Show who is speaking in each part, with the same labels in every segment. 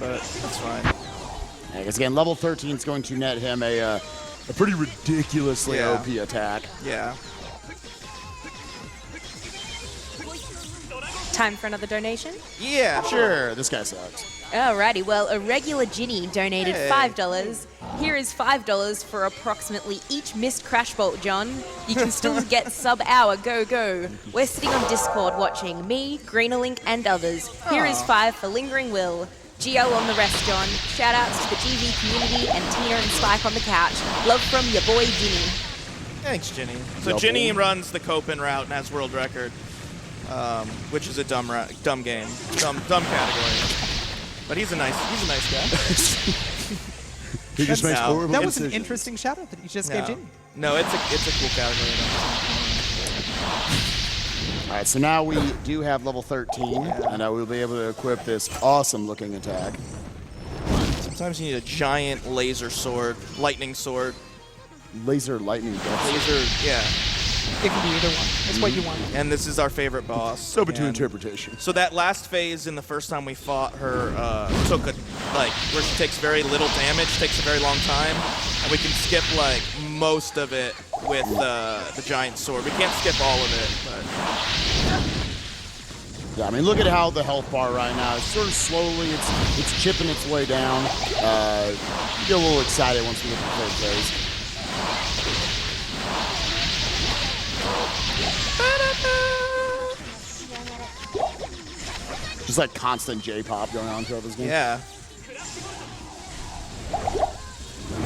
Speaker 1: but that's fine.
Speaker 2: Yeah, because again, level 13 is going to net him a pretty ridiculously OP attack.
Speaker 1: Yeah.
Speaker 3: Time for another donation?
Speaker 1: Yeah,
Speaker 2: Sure, this guy sucks.
Speaker 3: Alrighty, well, a regular Ginny donated
Speaker 1: Hey.
Speaker 3: $5. Here is $5 for approximately each missed Crash Bolt, John. You can still get sub-hour, go. We're sitting on Discord watching, me, Greenerlink, and others. Here is 5 for Lingering Will. Geo on the rest, John. Shoutouts to the GV community and Tina and Spike on the couch. Love from your boy, Ginny.
Speaker 1: Thanks, Ginny. So Ginny runs the Copen route and has world record, which is a dumb game, dumb category. But he's a nice guy.
Speaker 2: He just makes horrible
Speaker 4: That was an
Speaker 2: decisions.
Speaker 4: interesting shout out that you just gave Ginny.
Speaker 1: No, it's a cool category.
Speaker 2: All right, so now we do have level 13, and we'll be able to equip this awesome-looking attack.
Speaker 1: Sometimes you need a giant laser sword, lightning sword.
Speaker 2: Laser lightning death.
Speaker 1: Laser, yeah.
Speaker 4: It can be either one. It's what you want.
Speaker 1: And this is our favorite boss.
Speaker 2: Open to
Speaker 1: And
Speaker 2: interpretation.
Speaker 1: So that last phase in the first time we fought her took where she takes very little damage, takes a very long time, and we can skip like most of it with the giant sword. We can't skip all of it, but
Speaker 2: Yeah, I mean, look at how the health bar right now is sort of slowly, it's chipping its way down. You get a little excited once we get to the third phase. Just like constant J-pop going on throughout this game.
Speaker 1: yeah.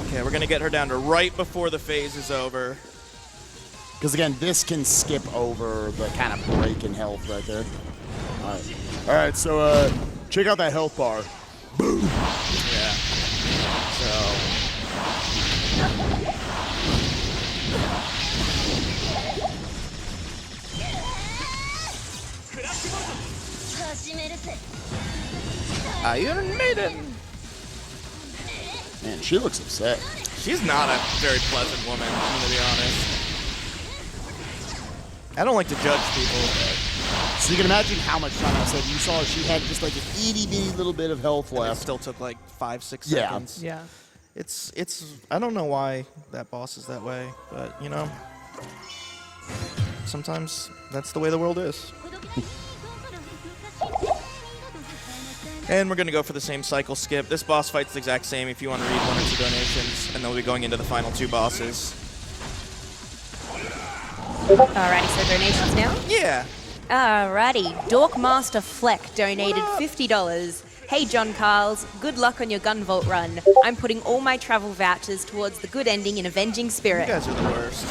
Speaker 1: Okay, we're gonna get her down to right before the phase is over.
Speaker 2: Because again, this can skip over the kind of break in health right there. All right, so check out that health bar. Boom.
Speaker 1: Yeah. So. Iron Maiden.
Speaker 2: Man, she looks upset.
Speaker 1: She's not a very pleasant woman, I'm gonna be honest. I don't like to judge people, but
Speaker 2: So you can imagine how much time I said you saw she had just like an itty bitty little bit of health
Speaker 1: it
Speaker 2: left.
Speaker 1: still took like 5-6
Speaker 2: Yeah.
Speaker 1: seconds.
Speaker 4: Yeah.
Speaker 1: It's I don't know why that boss is that way, but you know, sometimes that's the way the world is. And we're gonna go for the same cycle skip. This boss fight's the exact same if you want to read 1 or 2 donations, and then we'll be going into the final 2 bosses.
Speaker 3: Alrighty, so donations now?
Speaker 1: Yeah.
Speaker 3: Alrighty, Dorkmaster Fleck donated $50. Hey John Carls, good luck on your gun vault run. I'm putting all my travel vouchers towards the good ending in Avenging
Speaker 1: You
Speaker 3: Spirit.
Speaker 1: guys are the worst.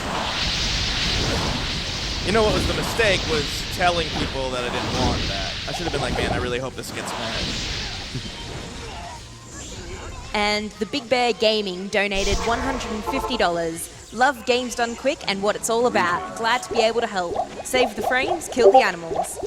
Speaker 1: You know what was the mistake was telling people that I didn't want that. I should have been like, man, I really hope this gets mad.
Speaker 3: And the Big Bear Gaming donated $150. Love games done quick and what it's all about. Glad to be able to help. Save the frames, kill the animals.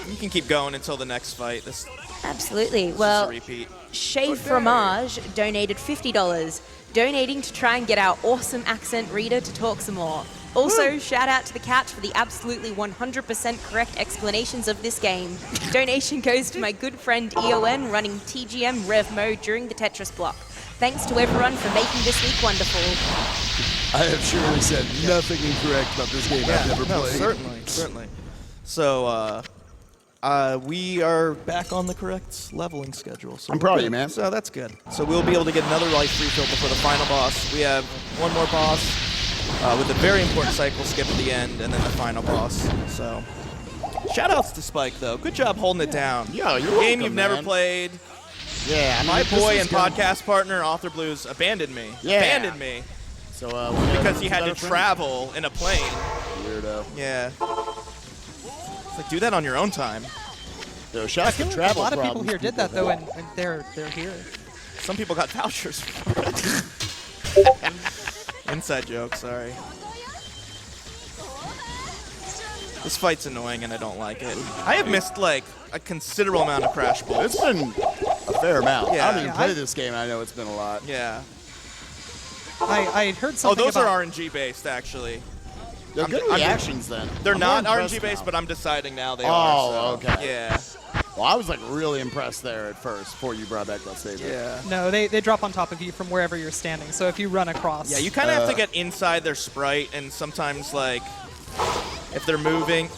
Speaker 1: You can keep going until the next fight. This
Speaker 3: Absolutely.
Speaker 1: is
Speaker 3: Well,
Speaker 1: a repeat.
Speaker 3: Chez Fromage donated $50, donating to try and get our awesome accent reader to talk some more. Also, shout out to the couch for the absolutely 100% correct explanations of this game. Donation goes to my good friend EON running TGM Rev mode during the Tetris block. Thanks to everyone for making this week wonderful.
Speaker 2: I have surely said nothing incorrect about this game I've never
Speaker 1: No,
Speaker 2: played.
Speaker 1: certainly. So, we are back on the correct leveling schedule. So
Speaker 2: I'm
Speaker 1: we're
Speaker 2: proud of
Speaker 1: good.
Speaker 2: you, man.
Speaker 1: So that's good. So we'll be able to get another life refill before the final boss. We have one more boss with a very important cycle skip at the end, and then the final boss. So, shout-outs to Spike, though. Good job holding it down.
Speaker 2: Yeah, you're
Speaker 1: Game
Speaker 2: welcome,
Speaker 1: you've never
Speaker 2: man.
Speaker 1: played.
Speaker 2: Yeah, I mean,
Speaker 1: My
Speaker 2: this
Speaker 1: boy
Speaker 2: is
Speaker 1: and
Speaker 2: gonna-
Speaker 1: podcast partner, Author Blues, abandoned me.
Speaker 2: Yeah.
Speaker 1: Abandoned me.
Speaker 2: So,
Speaker 1: Because he had to travel in a plane.
Speaker 2: Weirdo.
Speaker 1: Yeah. It's like, do that on your own time.
Speaker 2: Yo, shout out to
Speaker 4: A
Speaker 2: travel
Speaker 4: lot of people
Speaker 2: problems
Speaker 4: here did that
Speaker 2: have.
Speaker 4: though, and they're here.
Speaker 1: Some people got vouchers for it. Inside joke, sorry. This fight's annoying and I don't like it. I have missed like a considerable amount of Crash Bolts.
Speaker 2: It's been a fair amount.
Speaker 1: Yeah.
Speaker 2: I haven't even
Speaker 4: Yeah,
Speaker 2: played
Speaker 4: I-
Speaker 2: this game. I know it's been a lot.
Speaker 1: Yeah.
Speaker 4: I had heard
Speaker 1: Oh,
Speaker 4: something
Speaker 1: those
Speaker 4: about
Speaker 1: are RNG based actually.
Speaker 2: They're good reactions then.
Speaker 1: They're
Speaker 2: I'm
Speaker 1: not
Speaker 2: more impressed
Speaker 1: RNG based,
Speaker 2: now.
Speaker 1: but I'm deciding now they
Speaker 2: Oh,
Speaker 1: are. So,
Speaker 2: okay.
Speaker 1: Yeah.
Speaker 2: Well, I was like really impressed there at first before you brought back that statement.
Speaker 1: Yeah.
Speaker 4: No, they drop on top of you from wherever you're standing. So if you run across.
Speaker 1: Yeah, you kind of have to get inside their sprite, and sometimes, like, if they're moving,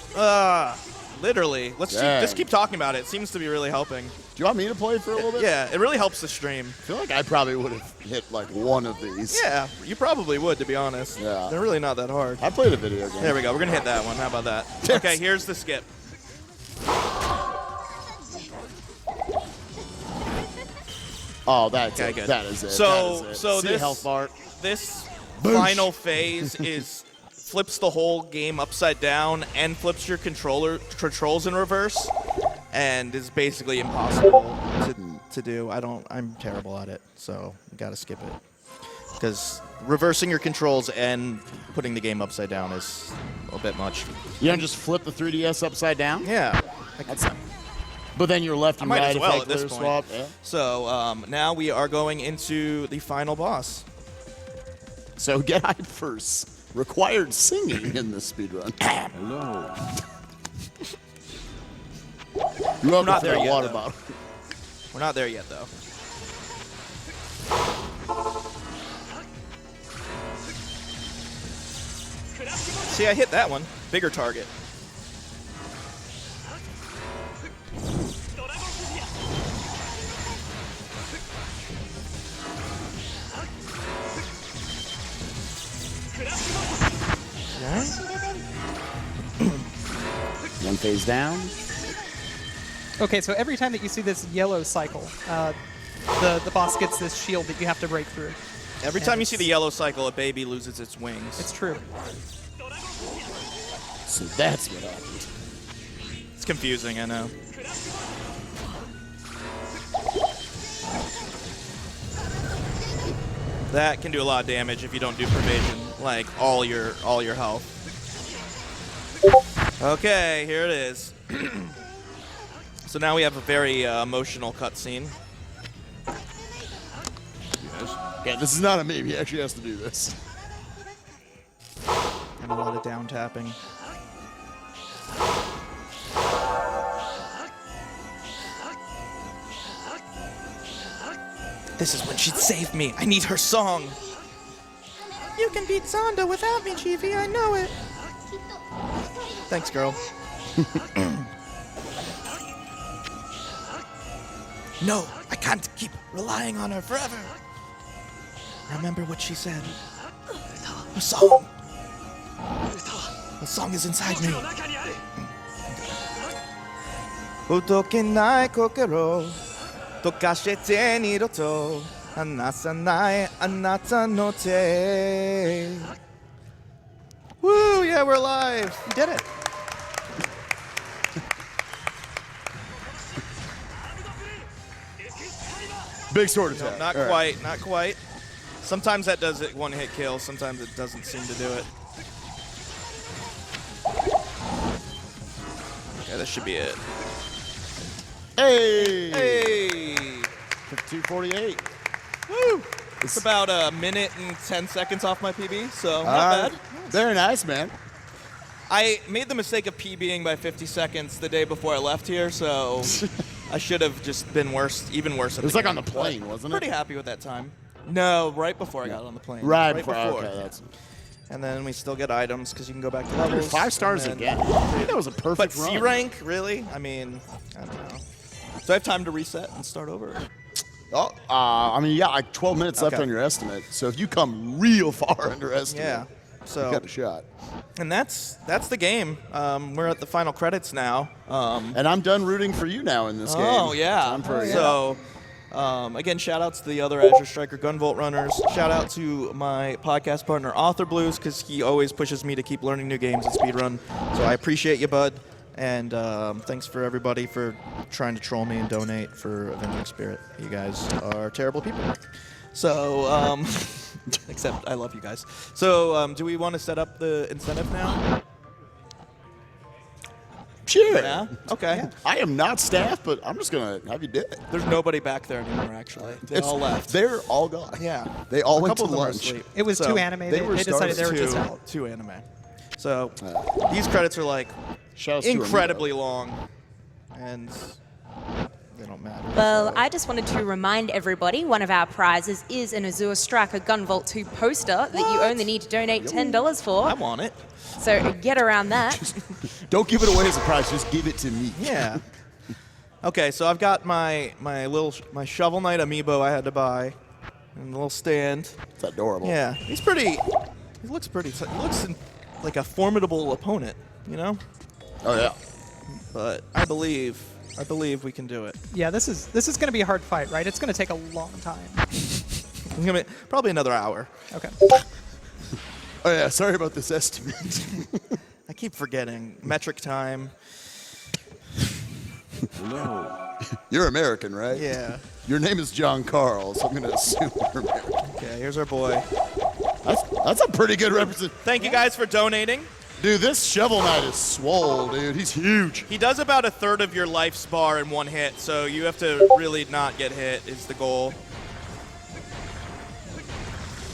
Speaker 1: literally. Let's just keep talking about it. It seems to be really helping.
Speaker 2: Do you want me to play for a little bit?
Speaker 1: Yeah, it really helps the stream.
Speaker 2: I feel like I probably would have hit like one of these.
Speaker 1: Yeah, you probably would, to be honest.
Speaker 2: Yeah.
Speaker 1: They're really not that hard.
Speaker 2: I played a video game.
Speaker 1: There we go. We're going to hit that one. How about that? Okay, here's the skip.
Speaker 2: Oh, that's
Speaker 1: Okay,
Speaker 2: it.
Speaker 1: good.
Speaker 2: That is it.
Speaker 1: So,
Speaker 2: that is it.
Speaker 1: so
Speaker 2: See
Speaker 1: this
Speaker 2: health bar.
Speaker 1: This
Speaker 2: Boosh.
Speaker 1: final phase is flips the whole game upside down and flips your controls in reverse, and is basically impossible to do. I'm terrible at it, so you gotta skip it. Because reversing your controls and putting the game upside down is a bit much.
Speaker 2: You don't just flip the 3DS upside down?
Speaker 1: Yeah.
Speaker 2: That's not. But then you're left and
Speaker 1: might
Speaker 2: right
Speaker 1: as well
Speaker 2: effect
Speaker 1: at this
Speaker 2: layer
Speaker 1: point.
Speaker 2: swap. Yeah.
Speaker 1: So now we are going into the final boss.
Speaker 2: So get hyped first. Required singing in this speedrun.
Speaker 5: Hello.
Speaker 2: You have
Speaker 1: not
Speaker 2: to
Speaker 1: there
Speaker 2: fill a
Speaker 1: yet,
Speaker 2: water
Speaker 1: though.
Speaker 2: bottle.
Speaker 1: We're not there yet, though. See, I hit that one. Bigger target.
Speaker 2: One phase down.
Speaker 4: Okay, so every time that you see this yellow cycle, the boss gets this shield that you have to break through.
Speaker 1: Every time you see the yellow cycle, a baby loses its wings.
Speaker 4: It's true.
Speaker 2: So that's what happened.
Speaker 1: It's confusing, I know. That can do a lot of damage if you don't do provision, like all your health. Okay, here it is. So now we have a very emotional cutscene.
Speaker 2: Yeah, this is not a meme. He actually has to do this.
Speaker 1: And a lot of down tapping. This is when she'd save me. I need her song. You can beat Zonda without me, Chiefy. I know it. Thanks, girl. No, I can't keep relying on her forever. Remember what she said. Her song. The song is inside me. ほどけない心溶かして二度と離さないあなたの手 Woo, yeah, we're alive. We did it.
Speaker 2: Big sword attack.
Speaker 1: Not
Speaker 2: All right.
Speaker 1: quite, not quite. Sometimes that does it one hit kill, sometimes it doesn't seem to do it. Okay, that should be it.
Speaker 2: Hey!
Speaker 1: Hey!
Speaker 2: 248.
Speaker 1: Woo! It's about a minute and 10 seconds off my PB, so not bad.
Speaker 2: Very nice, man.
Speaker 1: I made the mistake of PBing by 50 seconds the day before I left here, so I should have just been worse, even worse.
Speaker 2: It was like on the plane, wasn't it?
Speaker 1: Pretty happy with that time. No, right before I got on the plane.
Speaker 2: Right before. Okay, that's.
Speaker 1: And then we still get items because you can go back to levels.
Speaker 2: 5 stars
Speaker 1: and then-
Speaker 2: again. I think that was a
Speaker 1: But
Speaker 2: perfect
Speaker 1: C
Speaker 2: run.
Speaker 1: rank, really? I mean, I don't know. So I have time to reset and start over.
Speaker 2: Oh, I mean, yeah, like 12 minutes left
Speaker 1: Okay.
Speaker 2: on your estimate. So if you come real far under estimate,
Speaker 1: Yeah.
Speaker 2: you
Speaker 1: So
Speaker 2: got a shot.
Speaker 1: and that's the game. We're at the final credits now.
Speaker 2: And I'm done rooting for you now in this game.
Speaker 1: Oh yeah.
Speaker 2: Time for,
Speaker 1: So again, shout out to the other Azure Striker Gunvolt runners. Shout out to my podcast partner Author Blues because he always pushes me to keep learning new games at speedrun. So I appreciate you, bud. And thanks for everybody for trying to troll me and donate for Avenging Spirit. You guys are terrible people. So, except I love you guys. So, do we want to set up the incentive now?
Speaker 2: Sure.
Speaker 1: Yeah? Okay.
Speaker 2: I am not staff, but I'm just going to have you do it.
Speaker 1: There's nobody back there anymore, actually. They all left.
Speaker 2: They're all gone.
Speaker 1: Yeah.
Speaker 2: They all
Speaker 1: A
Speaker 2: went to
Speaker 1: couple of them are
Speaker 2: lunch.
Speaker 1: asleep.
Speaker 4: It was
Speaker 1: So,
Speaker 4: too anime.
Speaker 2: they
Speaker 4: They
Speaker 2: were
Speaker 4: decided they were
Speaker 2: starting
Speaker 4: just out.
Speaker 1: Two anime. So these credits are like
Speaker 2: Shouts to
Speaker 1: incredibly long, and they don't matter.
Speaker 3: Well,
Speaker 1: so.
Speaker 3: I just wanted to remind everybody one of our prizes is an Azure Striker Gunvolt 2 poster that you only need to donate $10 for.
Speaker 1: I want it.
Speaker 3: So get around that.
Speaker 2: Don't give it away as a prize. Just give it to me.
Speaker 1: Yeah. Okay, so I've got my Shovel Knight amiibo I had to buy, and the little stand.
Speaker 2: It's adorable.
Speaker 1: Yeah, he looks pretty. He looks like a formidable opponent, you know.
Speaker 2: Oh yeah.
Speaker 1: But I believe we can do it.
Speaker 4: Yeah, this is going to be a hard fight, right? It's going to take a long time.
Speaker 1: It's gonna be probably another hour.
Speaker 4: Okay.
Speaker 2: Oh yeah. Sorry about this estimate.
Speaker 1: I keep forgetting metric time.
Speaker 2: You're American, right?
Speaker 1: Yeah.
Speaker 2: Your name is John Carl, so I'm gonna assume you're American.
Speaker 1: Okay, here's our boy.
Speaker 2: That's a pretty good representation.
Speaker 1: Thank you guys for donating.
Speaker 2: Dude, this Shovel Knight is swole, dude. He's huge.
Speaker 1: He does about a third of your life's bar in one hit, so you have to really not get hit is the goal.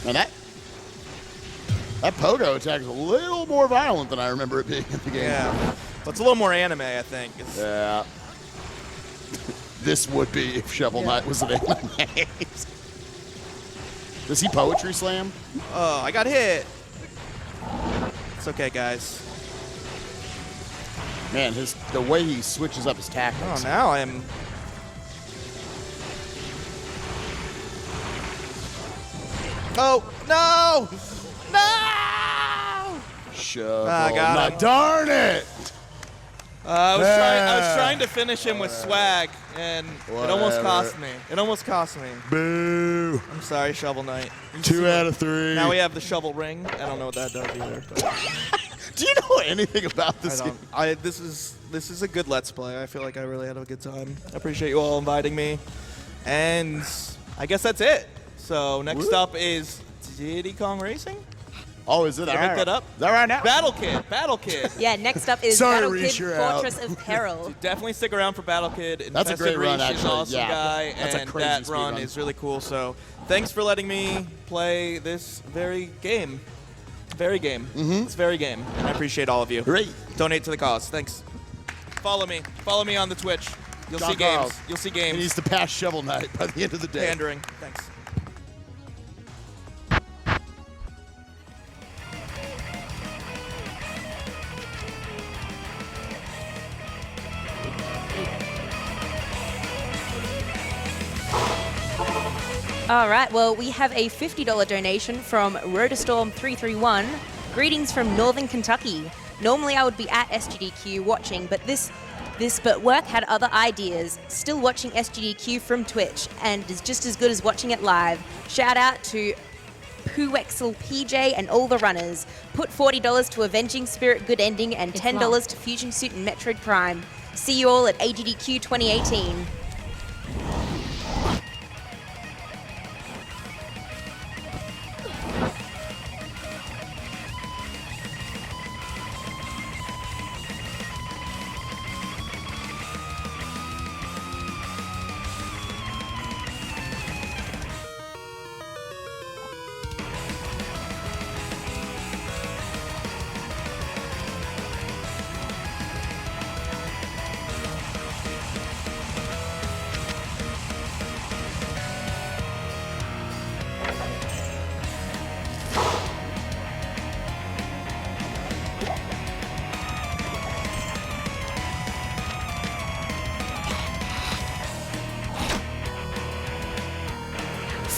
Speaker 2: And that pogo attack is a little more violent than I remember it being in the game.
Speaker 1: Yeah. But it's a little more anime, I think.
Speaker 2: Yeah. This would be if Shovel Knight was an anime. Does he poetry slam?
Speaker 1: Oh, I got hit. It's okay, guys.
Speaker 2: Man, the way he switches up his tactics.
Speaker 1: Oh, now I'm... Oh, no! No!
Speaker 2: Shovel
Speaker 1: I got
Speaker 2: Knight.
Speaker 1: him.
Speaker 2: Darn it!
Speaker 1: I was trying to finish him with swag, and it almost cost me. It almost cost me.
Speaker 2: Boo.
Speaker 1: I'm sorry, Shovel Knight.
Speaker 2: 2 out of 3.
Speaker 1: Now we have the shovel ring. I don't know what that does either. But
Speaker 2: Do you know anything about this game?
Speaker 1: This is a good Let's Play. I feel like I really had a good time. I appreciate you all inviting me, and I guess that's it. So next up is Diddy Kong Racing.
Speaker 2: Oh, is it?
Speaker 1: Did I pick that up?
Speaker 2: Is that right now?
Speaker 1: Battle Kid.
Speaker 3: Yeah, next up is
Speaker 2: Sorry,
Speaker 3: Battle
Speaker 2: Reese,
Speaker 3: Kid
Speaker 2: you're out.
Speaker 3: Fortress of Peril.
Speaker 1: Definitely stick around for Battle Kid.
Speaker 2: That's a
Speaker 1: Infested
Speaker 2: great run,
Speaker 1: Reach is
Speaker 2: actually.
Speaker 1: an awesome
Speaker 2: Yeah.
Speaker 1: guy,
Speaker 2: That's a
Speaker 1: and
Speaker 2: crazy
Speaker 1: that
Speaker 2: speed
Speaker 1: run
Speaker 2: run.
Speaker 1: is really cool. So thanks for letting me play this very game. Very game. It's very game, and I appreciate all of you.
Speaker 2: Great.
Speaker 1: Donate to the cause. Thanks. Follow me. Follow me on the Twitch. You'll
Speaker 2: John
Speaker 1: see games.
Speaker 2: Carl.
Speaker 1: You'll see
Speaker 2: He
Speaker 1: games.
Speaker 2: needs to pass Shovel Knight by the end of the day.
Speaker 1: Pandering. Thanks.
Speaker 3: All right, well, we have a $50 donation from Rotostorm331. Greetings from Northern Kentucky. Normally I would be at sgdq watching, but but work had other ideas. Still watching sgdq from Twitch, and is just as good as watching it live. Shout out to Pooexel PJ and all the runners. Put $40 to Avenging Spirit Good Ending and $10 to Fusion Suit and Metroid Prime. See you all at AGDQ 2018.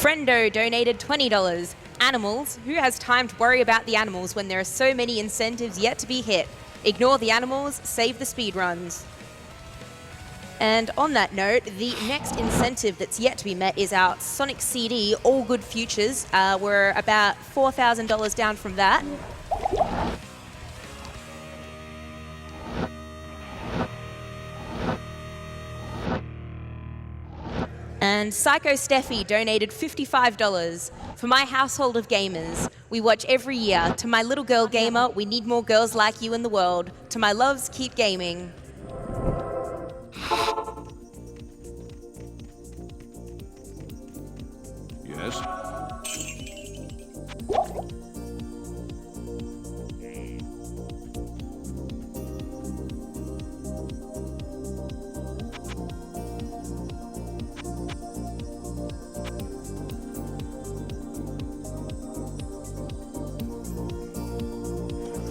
Speaker 3: Friendo donated $20. Animals. Who has time to worry about the animals when there are so many incentives yet to be hit? Ignore the animals, save the speedruns. And on that note, the next incentive that's yet to be met is our Sonic CD, All Good Futures. We're about $4,000 down from that. And Psycho Steffi donated $55 for my household of gamers. We watch every year. To my little girl gamer, we need more girls like you in the world. To my loves, keep gaming.
Speaker 5: Yes.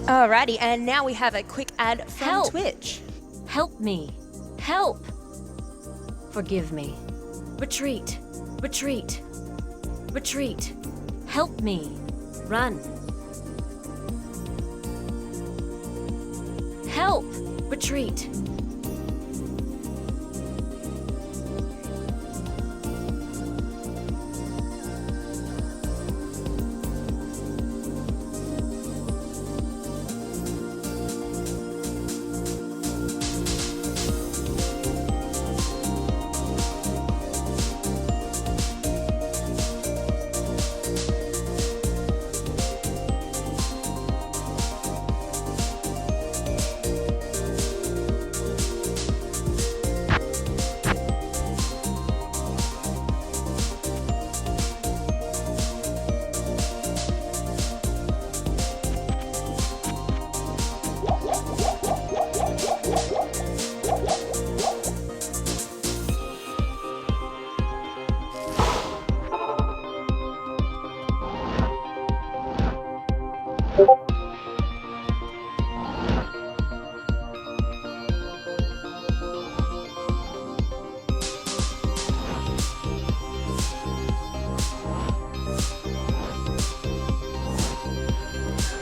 Speaker 3: Alrighty, and now we have a quick ad from
Speaker 5: Help.
Speaker 3: Twitch.
Speaker 5: Help me. Help. Forgive me. Retreat. Retreat. Retreat. Help me. Run. Help. Retreat.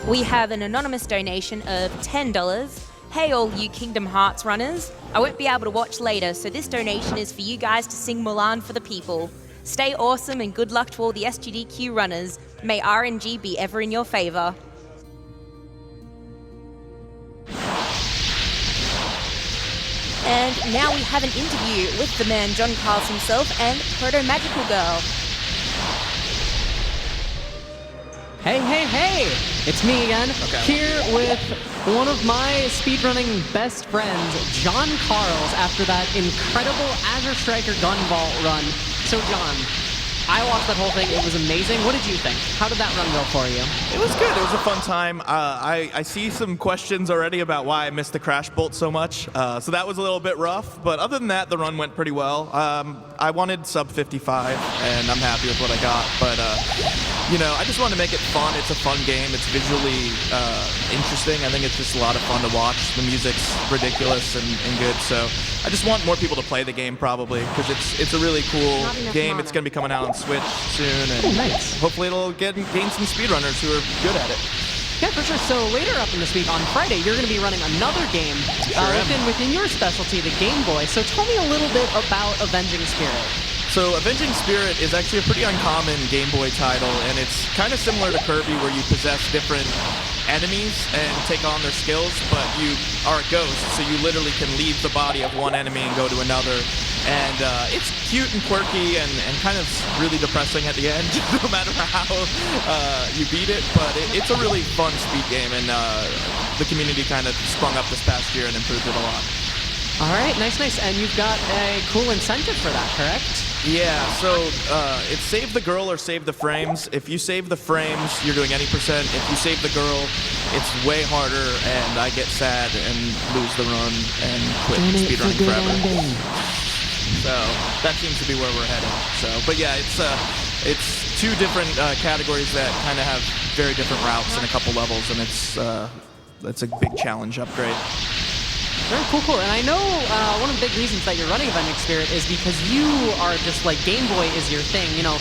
Speaker 3: We have an anonymous donation of $10. Hey all you Kingdom Hearts runners. I won't be able to watch later, so this donation is for you guys to sing Mulan for the people. Stay awesome and good luck to all the sgdq runners. May RNG be ever in your favor. And now we have an interview with the man John Carls himself and Proto Magical Girl.
Speaker 6: Hey, hey, hey! It's me again, here with one of my speedrunning best friends, John Carls, after that incredible Azure Striker Gun Vault run. So, John, I watched that whole thing. It was amazing. What did you think? How did that run go for you?
Speaker 1: It was good. It was a fun time. I see some questions already about why I missed the crash bolt so much. So that was a little bit rough. But other than that, the run went pretty well. I wanted sub 55, and I'm happy with what I got. But, you know, I just wanted to make it fun. It's a fun game. It's visually interesting. I think it's just a lot of fun to watch. The music's ridiculous and good. So I just want more people to play the game probably because it's a really cool game. It's going to be coming out on Switch soon, and
Speaker 6: nice.
Speaker 1: hopefully it'll gain some speedrunners who are good at it.
Speaker 6: Yeah, for sure. So later up in this week, on Friday, you're going to be running another game within your specialty, the Game Boy. So tell me a little bit about Avenging Spirit.
Speaker 1: So Avenging Spirit is actually a pretty uncommon Game Boy title, and it's kind of similar to Kirby where you possess different enemies and take on their skills, but you are a ghost, so you literally can leave the body of one enemy and go to another. And it's cute and quirky and kind of really depressing at the end, no matter how you beat it, but it's a really fun speed game, and the community kind of sprung up this past year and improved it a lot.
Speaker 6: All right, nice, nice. And you've got a cool incentive for that, correct?
Speaker 1: Yeah, so it's save the girl or save the frames. If you save the frames, you're doing any percent. If you save the girl, it's way harder, and I get sad and lose the run and quit speedrunning forever. So that seems to be where we're headed. So, but yeah, it's two different categories that kind of have very different routes and a couple levels, and it's a big challenge upgrade.
Speaker 6: Very cool, cool. And I know one of the big reasons that you're running Avenging Spirit is because you are just like Game Boy is your thing. You know,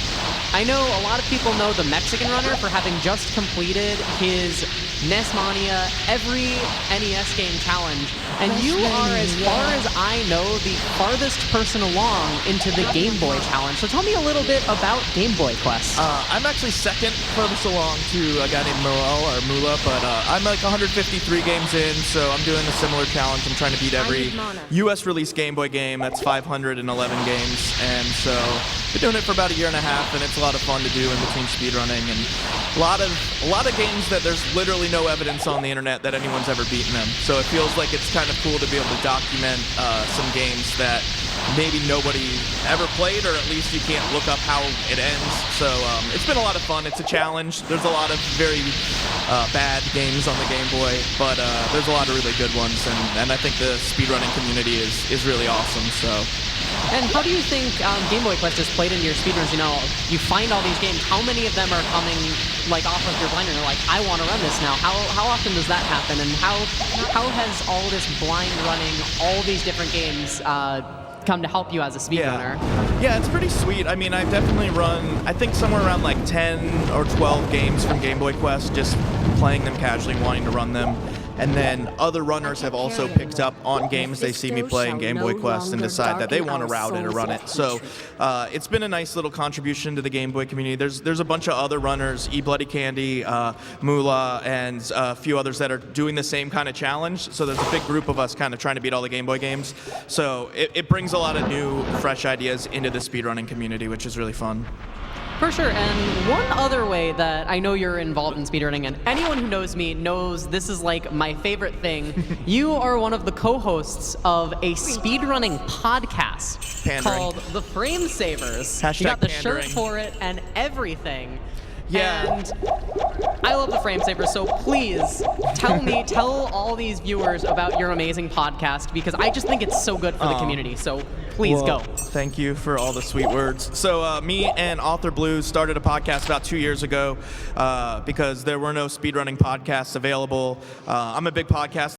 Speaker 6: I know a lot of people know the Mexican runner for having just completed his NES Mania every NES game challenge, and you are, as far as I know, the farthest person along into the Game Boy challenge. So tell me a little bit about Game Boy Quest.
Speaker 1: I'm actually second furthest along to a guy named Mula, but I'm like 153 games in, so I'm doing a similar challenge. I'm trying to beat every US release Game Boy game. That's 511 games, and so been doing it for about a year and a half, and it's a lot of fun to do in between speedrunning, and a lot of games that there's literally no evidence on the internet that anyone's ever beaten them. So it feels like it's kind of cool to be able to document some games that maybe nobody ever played, or at least you can't look up how it ends. So it's been a lot of fun. It's a challenge. There's a lot of very bad games on the Game Boy, but there's a lot of really good ones, and I think the speedrunning community is really awesome. So
Speaker 6: And how do you think Game Boy Quest is played into your speedruns? You know, you find all these games. How many of them are coming like off of your blind run? You're like, I want to run this now. How often does that happen? And how has all this blind running, all these different games, come to help you as a speedrunner?
Speaker 1: Yeah, it's pretty sweet. I mean, I've definitely run, I think somewhere around like 10 or 12 games from Game Boy Quest, just playing them casually, wanting to run them. And then other runners have also picked up on games they see me play in Game Boy Quest and decide that they want to route it or run it. So it's been a nice little contribution to the Game Boy community. There's a bunch of other runners, Bloody Candy, Moolah, and a few others that are doing the same kind of challenge. So there's a big group of us kind of trying to beat all the Game Boy games. So it brings a lot of new, fresh ideas into the speedrunning community, which is really fun.
Speaker 6: For sure, and one other way that I know you're involved in speedrunning, and anyone who knows me knows this is like my favorite thing, you are one of the co-hosts of a speedrunning podcast called The Frame Savers.
Speaker 1: Hashtag
Speaker 6: you got the
Speaker 1: pandering.
Speaker 6: shirt for it and everything.
Speaker 1: Yeah.
Speaker 6: And I love The Frame Savers, so please tell all these viewers about your amazing podcast, because I just think it's so good for the community, so please go.
Speaker 1: Thank you for all the sweet words. So me and Author Blue started a podcast about 2 years ago because there were no speedrunning podcasts available. I'm a big podcast